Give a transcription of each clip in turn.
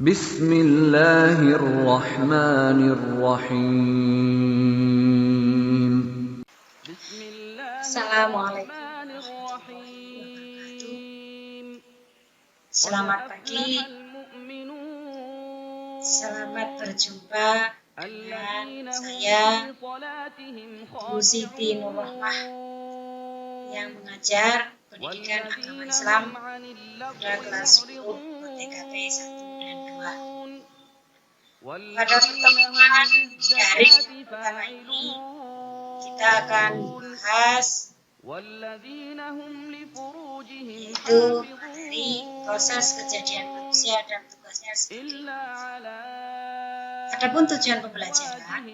Bismillahirrahmanirrahim. Assalamualaikum warahmatullahi wabarakatuh. Selamat pagi. Selamat berjumpa dengan saya Bu Siti Nurrahmah yang mengajar pendidikan agama Islam pada kelas 10 TKP 1 dan 2. Pada pertemuan daring pertama ini kita akan membahas yaitu materi proses kejadian manusia dan tugasnya sebagai khalifah. Adapun tujuan pembelajaran,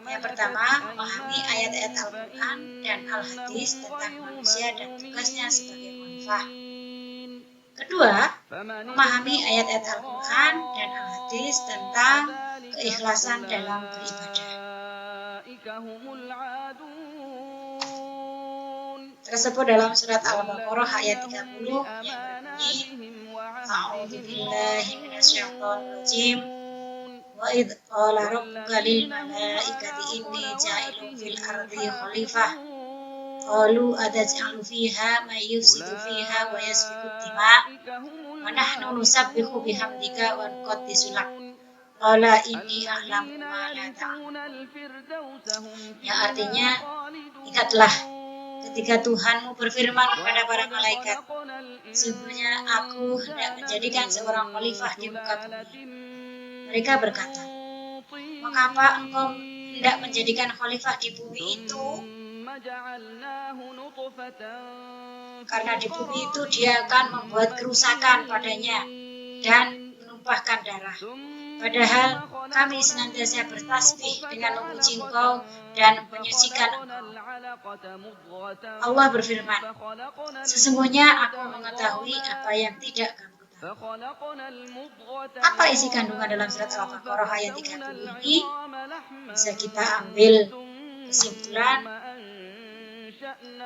yang pertama memahami ayat-ayat Al-Quran dan Al-Hadis tentang manusia dan tugasnya sebagai khalifah. Kedua, memahami ayat-ayat Al-Quran dan Al-Hadis tentang keikhlasan dalam beribadah. Tersebut dalam surat Al-Baqarah ayat 30 yang berbunyi, A'udzubillahi minasyaitonirrajim. Wa idz qala rabbuka lil malaikati inni ja'ilun fil ardi khalifah. Qalu ataj'alu fiha may yufsidu fiha wa yasfiku dima' wa nahnu nusabbihu bihamdika wa nuqaddisu lak. Qala inni a'lamu ma la ta'lamun. Yang artinya, ingatlah ketika Tuhanmu berfirman kepada para malaikat, sesungguhnya aku hendak menjadikan seorang khalifah di muka bumi. Mereka berkata, mengapa engkau hendak menjadikan khalifah di bumi itu? Karena di bumi itu dia akan membuat kerusakan padanya dan menumpahkan darah. Padahal kami senantiasa bertasbih dengan memuji Engkau dan menyucikan Engkau. Allah berfirman, sesungguhnya aku mengetahui apa yang tidak kamu ketahui. Apa isi kandungan dalam surat Al-Baqarah ayat 30 ini? Bisa kita ambil kesimpulan.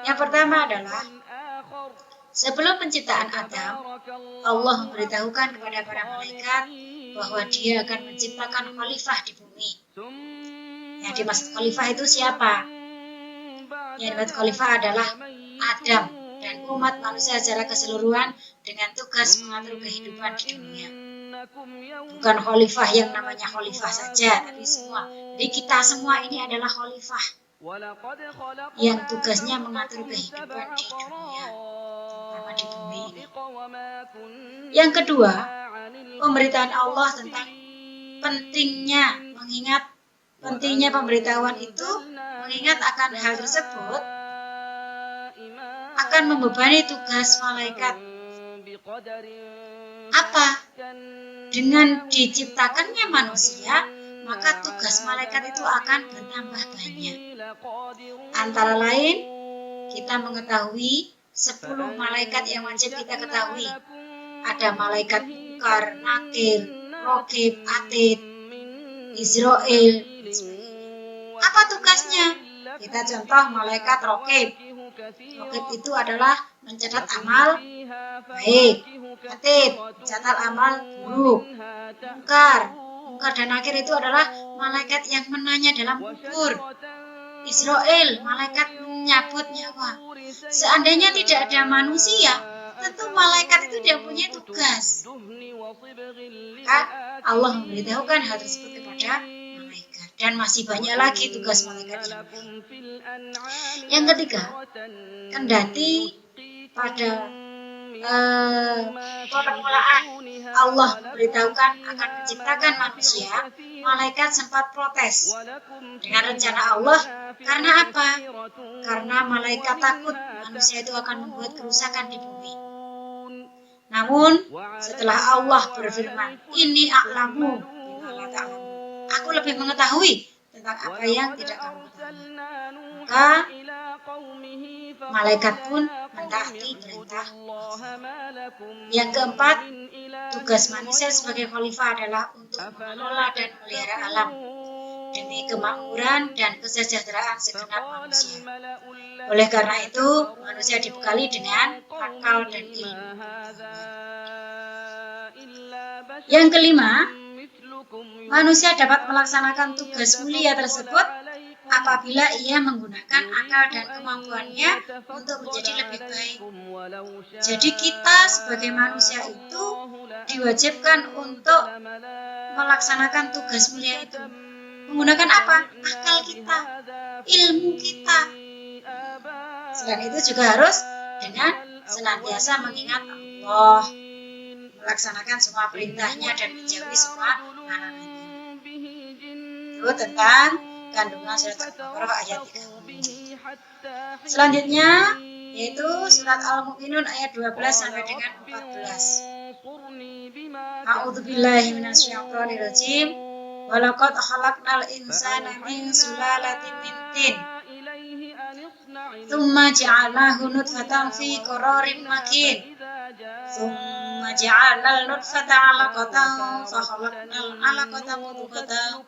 Yang pertama adalah, sebelum penciptaan Adam, Allah memberitahukan kepada para malaikat bahwa dia akan menciptakan khalifah di bumi. Yang dimaksud khalifah itu siapa? Yang dimaksud khalifah adalah Adam dan umat manusia secara keseluruhan dengan tugas mengatur kehidupan di dunia. Bukan khalifah yang namanya khalifah saja, tapi semua. Jadi kita semua ini adalah khalifah yang tugasnya mengatur kehidupan di dunia, terutama di bumi ini. Yang kedua, pemberitaan Allah tentang pentingnya pemberitahuan itu, mengingat akan hal tersebut akan membebani tugas malaikat. Apa? Dengan diciptakannya manusia, maka tugas malaikat itu akan bertambah banyak. Antara lain, kita mengetahui 10 malaikat yang wajib kita ketahui. Ada malaikat Munkar, Nakir, Raqib, Atid, Israel. Apa tugasnya? Kita contoh malaikat Raqib. Raqib itu adalah mencatat amal baik. Atid, mencatat amal buruk. Munkar dan Nakir itu adalah malaikat yang menanya dalam kubur. Israel, malaikat menyabut nyawa. Seandainya tidak ada manusia, tentu malaikat itu dia punya tugas. Maka Allah memberitahukan hal tersebut kepada malaikat. Dan masih banyak lagi tugas malaikat yang lain. Yang ketiga, kendati pada permulaan Allah memberitahukan akan menciptakan manusia, malaikat sempat protes dengan rencana Allah. Karena apa? Karena malaikat takut manusia itu akan membuat kerusakan di bumi. Namun setelah Allah berfirman, ini a'lamu bima la ta'lamun, aku lebih mengetahui tentang apa yang tidak kamu ketahui, maka malaikat pun mentaati perintah Allah. Yang keempat, tugas manusia sebagai khalifah adalah untuk mengelola dan memelihara alam demi kemakmuran dan kesejahteraan segenap manusia. Oleh karena itu, manusia dibekali dengan akal dan ilmu. Yang kelima, manusia dapat melaksanakan tugas mulia tersebut apabila ia menggunakan akal dan kemampuannya untuk menjadi lebih baik. Jadi kita sebagai manusia itu diwajibkan untuk melaksanakan tugas mulia itu. Menggunakan apa? Akal kita, ilmu kita. Selain itu juga harus dengan senantiasa mengingat Allah, melaksanakan semua perintahnya dan menjauhi semua larangannya. Itu tentang kandungan surat Al-Baqarah ayat 30. Selanjutnya yaitu surat Al-Mu'minun ayat 12 sampai dengan 14. A'udzubillahi minasyaitonirrajim. Walaqad khalaqnal insana min sulalatin min tin. Tsumma ja'alnahu nutfatan fi qararin makin. Tsumma ja'alnal nutfata 'alaqatan fa khalaqnal 'alaqata mudghatan.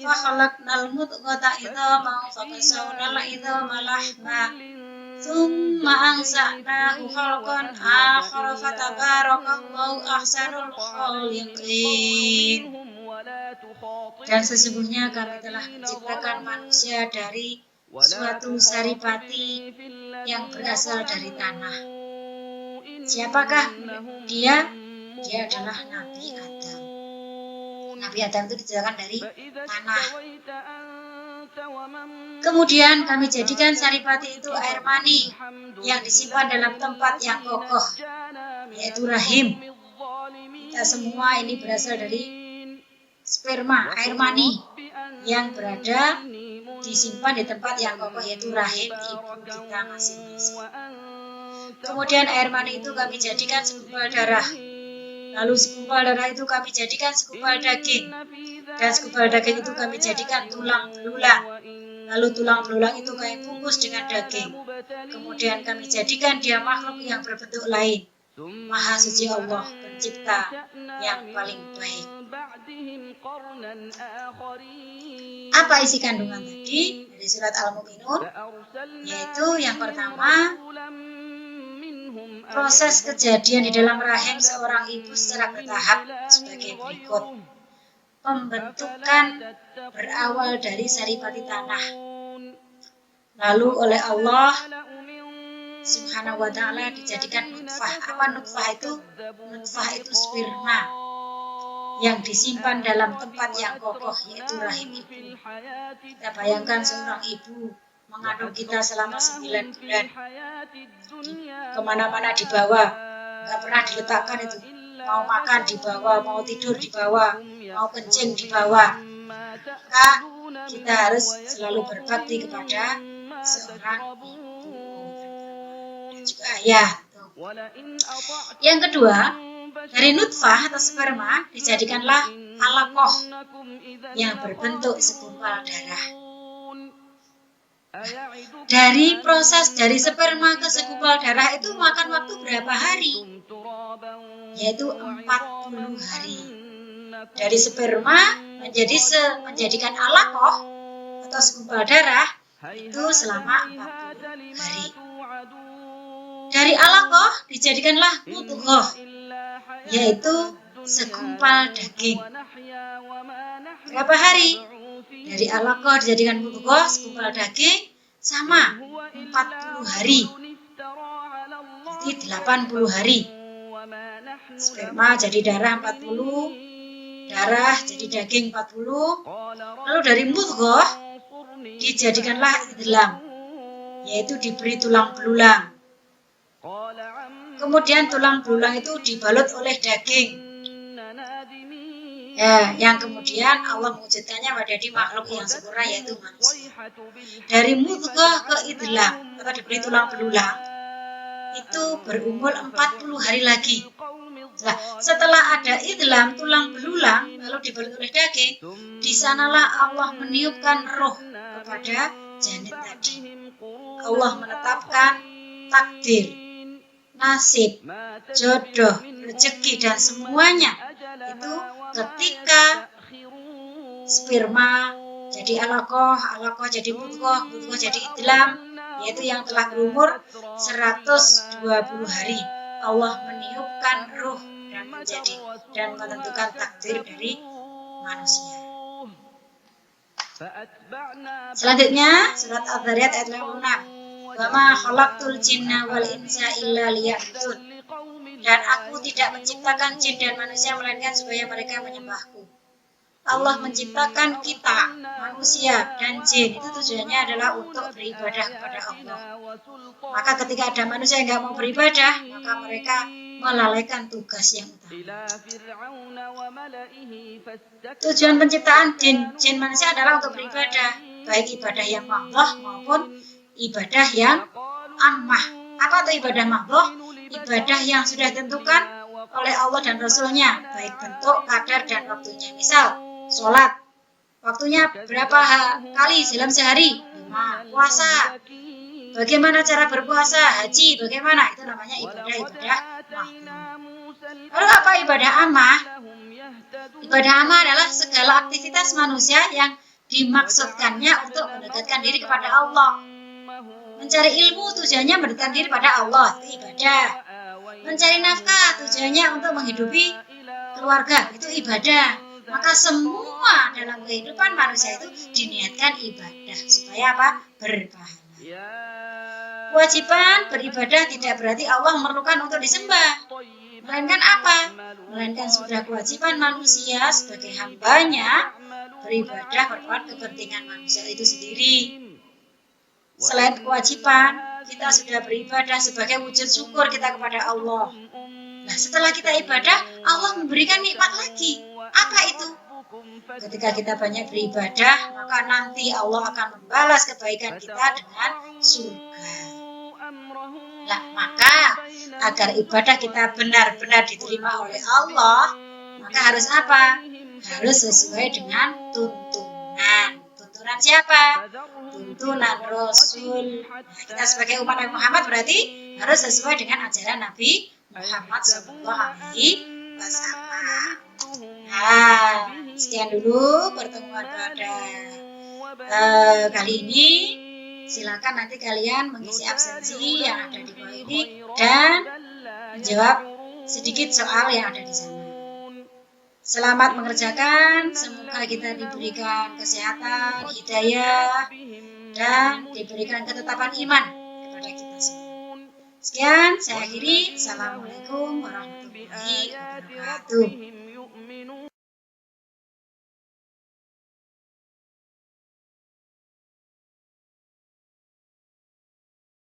Fa khalaqnal mudghata idhaman fa kasawnal idhama lahma. Tsumma ansa'nahu khalqan akhara fa tabarakallahu ahsanul khaliqin. Dan sesungguhnya kami telah menciptakan manusia dari suatu saripati yang berasal dari tanah. Siapakah dia? Dia adalah Nabi Adam. Nabi Adam itu diciptakan dari tanah. Kemudian kami jadikan saripati itu air mani yang disimpan dalam tempat yang kokoh, yaitu rahim. Kita semua ini berasal dari sperma, air mani yang berada disimpan di tempat yang kokoh, yaitu rahim ibu kita masing-masing. Kemudian air mani itu kami jadikan segumpal darah. Lalu segumpal darah itu kami jadikan segumpal daging. Dan segumpal daging itu kami jadikan tulang belulang. Lalu tulang belulang itu kami bungkus dengan daging. Kemudian kami jadikan dia makhluk yang berbentuk lain. Maha suci Allah, pencipta yang paling baik. Apa isi kandungan tadi dari surat Al-Mu'minun? Yaitu yang pertama, proses kejadian di dalam rahim seorang ibu secara bertahap sebagai berikut. Pembentukan berawal dari saripati tanah. Lalu oleh Allah Subhanahu wa ta'ala dijadikan nutfah. Apa nutfah itu? Nutfah itu sperma yang disimpan dalam tempat yang kokoh, yaitu rahim ibu. Kita bayangkan seorang ibu mengandung kita selama 9 bulan. Kemana-mana dibawa, nggak pernah diletakkan itu. Mau makan dibawa, mau tidur dibawa, mau kencing dibawa. Maka kita harus selalu berbakti kepada seorang ibu dan juga ayah. Yang kedua, dari nutfah atau sperma dijadikanlah alaqah yang berbentuk segumpal darah. Dari proses dari sperma ke segumpal darah itu makan waktu berapa hari? Yaitu 40 hari. Dari sperma menjadikan alaqah atau segumpal darah itu selama 40 hari. Dari alaqah dijadikanlah mudghah, yaitu segumpal daging. Berapa hari? Dari alaqah dijadikan mudghah, segumpal daging, sama 40 hari. Jadi 80 hari. Sperma jadi darah 40, darah jadi daging 40. Lalu dari mudghah dijadikanlah idlam, yaitu diberi tulang belulang. Kemudian tulang belulang itu dibalut oleh daging. Ya, yang kemudian Allah mewujudkannya menjadi makhluk yang sempurna, yaitu manusia. Dari mudghah ke idlam atau diberi tulang belulang itu berumur 40 hari lagi. Nah, setelah ada idlam tulang belulang lalu dibalut oleh daging, di sanalah Allah meniupkan roh kepada janin tadi. Allah menetapkan takdir, nasib, jodoh, rezeki dan semuanya itu ketika sperma jadi alaqah, alaqah jadi mudghah, mudghah jadi idlam, yaitu yang telah berumur 120 hari. Allah meniupkan ruh dan menentukan takdir dari manusia. Selanjutnya surat Al-Dzariyat ayat 56. Wa ma khalaqtul jinna wal insa illa liya'budun. Dan aku tidak menciptakan jin dan manusia melainkan supaya mereka menyembahku. Allah menciptakan kita, manusia dan jin, itu tujuannya adalah untuk beribadah kepada Allah. Maka ketika ada manusia yang nggak mau beribadah, maka mereka melalaikan tugas yang utama. Tujuan penciptaan jin manusia adalah untuk beribadah, baik ibadah yang mahdhah maupun ibadah yang ammah. Apa itu ibadah mahdhah? Ibadah yang sudah ditentukan oleh Allah dan Rasulnya, baik bentuk, kadar, dan waktunya. Misal, sholat, waktunya berapa kali dalam sehari? 5. Puasa, bagaimana cara berpuasa? Haji, bagaimana? Itu namanya ibadah-ibadah mahdhah. Lalu apa ibadah ammah? Ibadah ammah adalah segala aktivitas manusia yang dimaksudkannya untuk mendekatkan diri kepada Allah. Mencari ilmu tujuannya mendekatkan diri pada Allah, itu ibadah. Mencari nafkah tujuannya untuk menghidupi keluarga, itu ibadah. Maka semua dalam kehidupan manusia itu diniatkan ibadah supaya apa? Berpahala. Kewajiban beribadah tidak berarti Allah memerlukan untuk disembah. Melainkan apa? Melainkan sudah kewajiban manusia sebagai hambanya beribadah merupakan kepentingan manusia itu sendiri. Selain kewajiban, kita sudah beribadah sebagai wujud syukur kita kepada Allah. Nah, setelah kita ibadah, Allah memberikan nikmat lagi. Apa itu? Ketika kita banyak beribadah, maka nanti Allah akan membalas kebaikan kita dengan surga. Nah, maka agar ibadah kita benar-benar diterima oleh Allah, maka harus apa? Harus sesuai dengan tuntunan. Tuntunan siapa? Tuntunan Rasul. Nah, kita sebagai umat Nabi Muhammad berarti harus sesuai dengan ajaran Nabi Muhammad SAW. Nah, sekian dulu pertemuan pada kali ini. Silakan nanti kalian mengisi absensi yang ada di bawah ini dan menjawab sedikit soal yang ada di sana. Selamat mengerjakan, semoga kita diberikan kesehatan, hidayah, dan diberikan ketetapan iman kepada kita semua. Sekian, saya akhiri. Assalamualaikum warahmatullahi wabarakatuh.